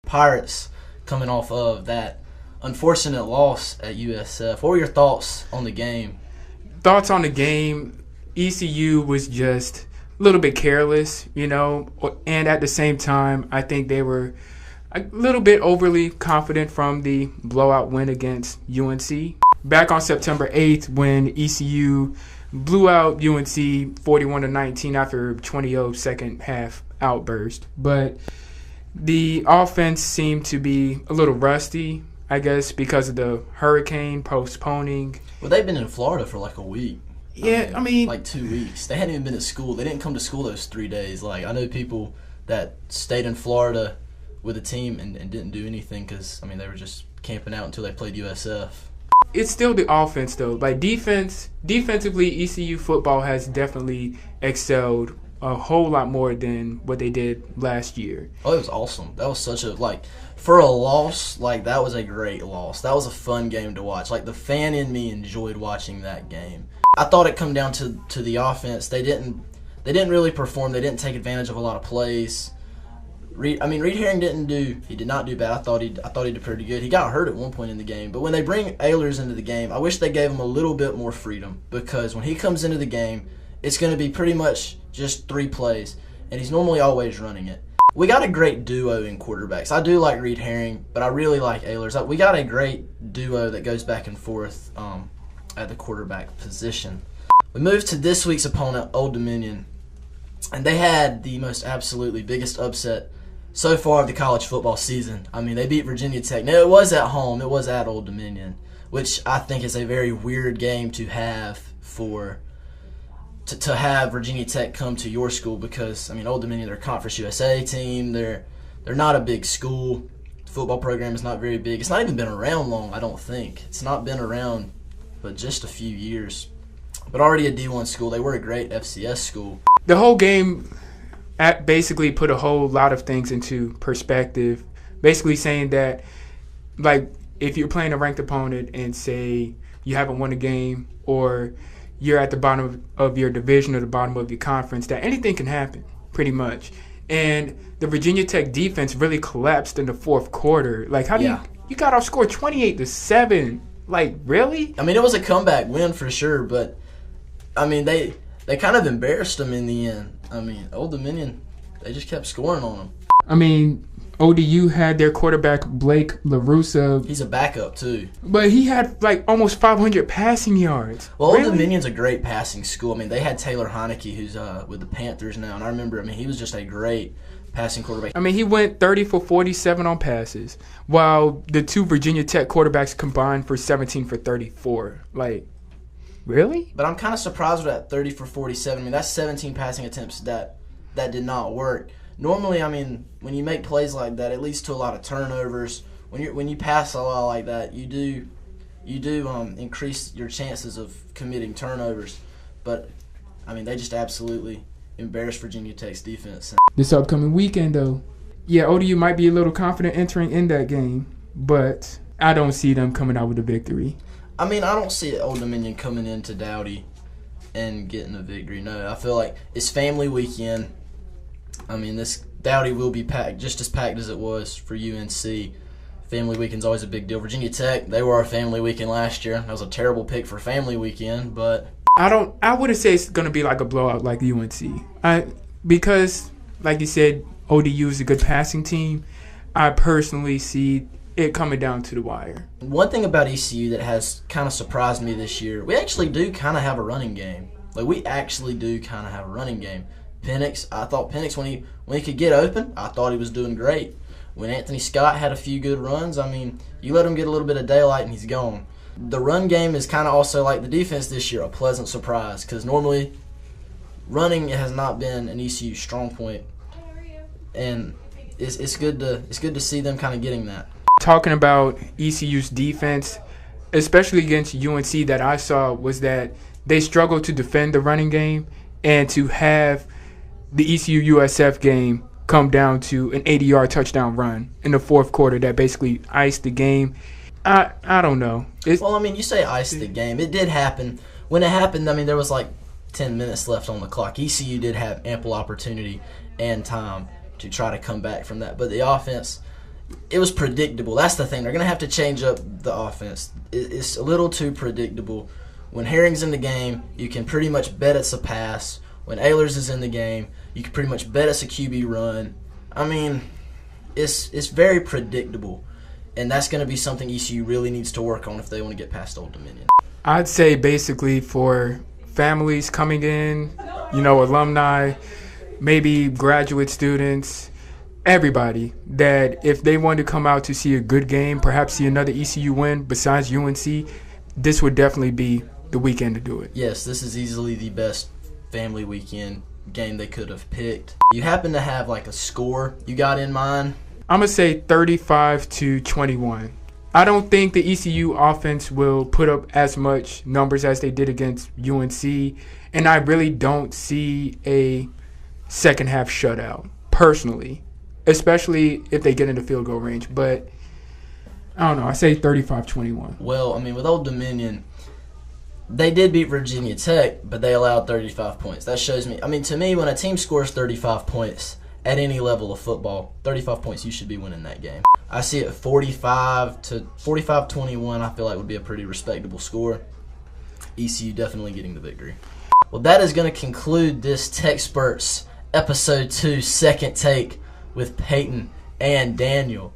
Pirates coming off of that unfortunate loss at USF. What were your thoughts on the game? Thoughts on the game, ECU was just a little bit careless, and at the same time, I think they were a little bit overly confident from the blowout win against UNC. Back on September 8th when ECU blew out UNC 41-19 after a 20-0 second half outburst. But the offense seemed to be a little rusty, I guess, because of the hurricane postponing. Well, they've been in Florida for like a week. Yeah, I mean like 2 weeks. They hadn't even been at school. They didn't come to school those 3 days. Like, I know people that stayed in Florida with a team and didn't do anything because, they were just camping out until they played USF. It's still the offense, though. Like, defensively, ECU football has definitely excelled a whole lot more than what they did last year. Oh, it was awesome. That was such a, for a loss, that was a great loss. That was a fun game to watch. The fan in me enjoyed watching that game. I thought it come down to the offense. They didn't really perform. They didn't take advantage of a lot of plays. Reed Herring did not do bad. I thought he did pretty good. He got hurt at one point in the game, but when they bring Ehlers into the game, I wish they gave him a little bit more freedom, because when he comes into the game, it's going to be pretty much just 3 plays, and he's normally always running it. We got a great duo in quarterbacks. I do like Reed Herring, but I really like Ehlers. We got a great duo that goes back and forth at the quarterback position. We move to this week's opponent, Old Dominion, and they had the most absolutely biggest upset so far of the college football season. They beat Virginia Tech. Now, it was at home. It was at Old Dominion, which I think is a very weird game to have to have Virginia Tech come to your school, because, Old Dominion, they're a Conference USA team. They're not a big school. The football program is not very big. It's not even been around long, I don't think. It's not been around but just a few years. But already a D1 school. They were a great FCS school. The whole game basically put a whole lot of things into perspective, basically saying that, if you're playing a ranked opponent and say you haven't won a game, or you're at the bottom of your division or the bottom of your conference, that anything can happen, pretty much. And the Virginia Tech defense really collapsed in the fourth quarter. You got outscored 28-7? Really? It was a comeback win for sure, but they kind of embarrassed them in the end. Old Dominion, they just kept scoring on them. ODU had their quarterback, Blake LaRussa. He's a backup, too. But he had, almost 500 passing yards. Well, Old Dominion's a great passing school. They had Taylor Heineke, who's with the Panthers now. And I remember, he was just a great passing quarterback. He went 30 for 47 on passes, while the 2 Virginia Tech quarterbacks combined for 17 for 34. Really? But I'm kind of surprised with that 30 for 47. That's 17 passing attempts that did not work. Normally, when you make plays like that, it leads to a lot of turnovers. When you pass a lot like that, you do increase your chances of committing turnovers. But they just absolutely embarrassed Virginia Tech's defense. This upcoming weekend, though, ODU might be a little confident entering in that game, but I don't see them coming out with a victory. I don't see Old Dominion coming into Dowdy and getting a victory. No, I feel like it's family weekend. This Dowdy will be packed, just as packed as it was for UNC. Family weekend's always a big deal. Virginia Tech, they were our family weekend last year. That was a terrible pick for family weekend, but I wouldn't say it's going to be like a blowout like UNC. Because, like you said, ODU is a good passing team. I personally see it coming down to the wire. One thing about ECU that has kind of surprised me this year, we actually do kind of have a running game. We actually do kind of have a running game. I thought Penix, when he could get open, I thought he was doing great. When Anthony Scott had a few good runs, you let him get a little bit of daylight and he's gone. The run game is kind of also like the defense this year, a pleasant surprise, because normally running has not been an ECU strong point, and it's good to see them kind of getting that. Talking about ECU's defense, especially against UNC, that I saw was that they struggled to defend the running game, and to have the ECU USF game come down to an 80-yard touchdown run in the fourth quarter that basically iced the game. I don't know. You say iced the game. It did happen. When it happened, there was 10 minutes left on the clock. ECU did have ample opportunity and time to try to come back from that. But the offense, it was predictable. That's the thing. They're going to have to change up the offense. It's a little too predictable. When Herring's in the game, you can pretty much bet it's a pass. When Ehlers is in the game, you can pretty much bet it's a QB run. I mean, it's very predictable, and that's going to be something ECU really needs to work on if they want to get past Old Dominion. I'd say basically for families coming in, alumni, maybe graduate students, everybody, that if they want to come out to see a good game, perhaps see another ECU win besides UNC, this would definitely be the weekend to do it. Yes, this is easily the best family weekend game they could have picked. You happen to have like a score you got in mind? I'm going to say 35-21. I don't think the ECU offense will put up as much numbers as they did against UNC, and I really don't see a second half shutout, personally, especially if they get into field goal range. But I don't know. I say 35-21. Well, I mean, with Old Dominion, they did beat Virginia Tech, but they allowed 35 points. That shows me, to me, when a team scores 35 points at any level of football, 35 points, you should be winning that game. I see it 45-21, I feel like would be a pretty respectable score. ECU definitely getting the victory. Well, that is going to conclude this TECspertZ Episode 2 Second Take with Peyton and Daniel.